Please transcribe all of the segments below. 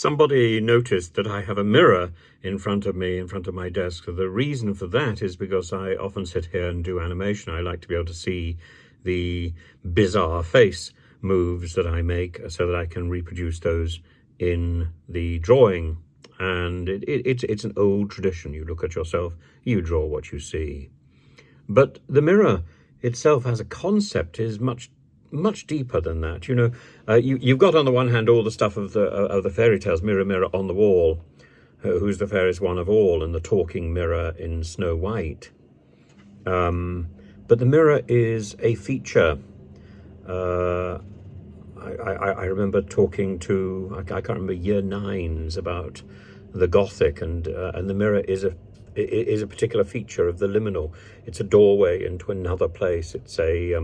Somebody noticed that I have a mirror in front of me, in front of my desk. So the reason for that is because I often sit here and do animation. I like to be able to see the bizarre face moves that I make so that I can reproduce those in the drawing. And it's an old tradition. You look at yourself, you draw what you see. But the mirror itself as a concept is much deeper than that. You've got on the one hand all the stuff of the fairy tales, mirror, mirror on the wall, who's the fairest one of all, and the talking mirror in Snow White. But the mirror is a feature. I remember talking to, I can't remember, year nines about the Gothic, and the mirror is a particular feature of the liminal. It's a doorway into another place. It's a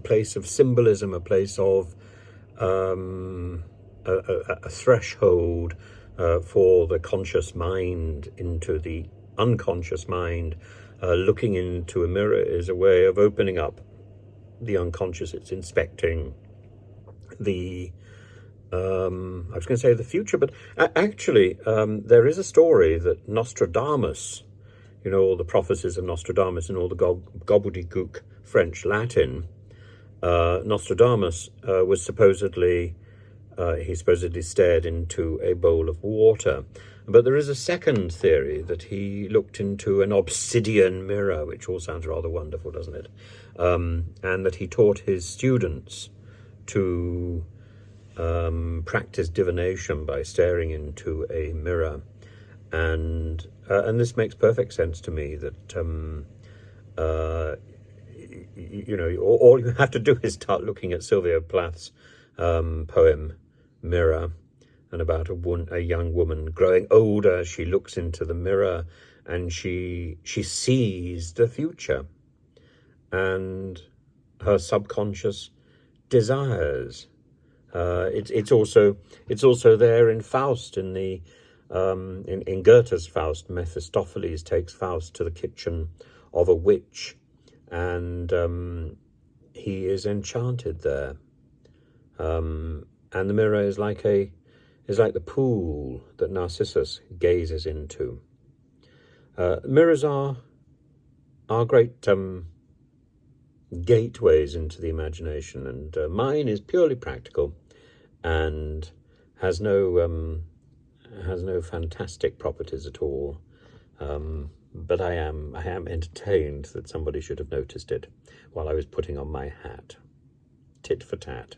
place of symbolism, a place of a threshold for the conscious mind into the unconscious mind. Looking into a mirror is a way of opening up the unconscious. It's inspecting the I was going to say the future, but actually there is a story that Nostradamus, all the prophecies of Nostradamus and all the gobbledygook French Latin, Nostradamus was supposedly stared into a bowl of water. But there is a second theory that he looked into an obsidian mirror, which all sounds rather wonderful, doesn't it? And that he taught his students to practice divination by staring into a mirror. And this makes perfect sense to me that all you have to do is start looking at Sylvia Plath's poem Mirror, and about a young woman growing older. She looks into the mirror and she sees the future and her subconscious desires. It's also there in Faust, in the in Goethe's Faust. Mephistopheles takes Faust to the kitchen of a witch, and he is enchanted there. And the mirror is like the pool that Narcissus gazes into. Mirrors are great gateways into the imagination, and mine is purely practical and has no fantastic properties at all. But I am entertained that somebody should have noticed it while I was putting on my hat. Tit for tat.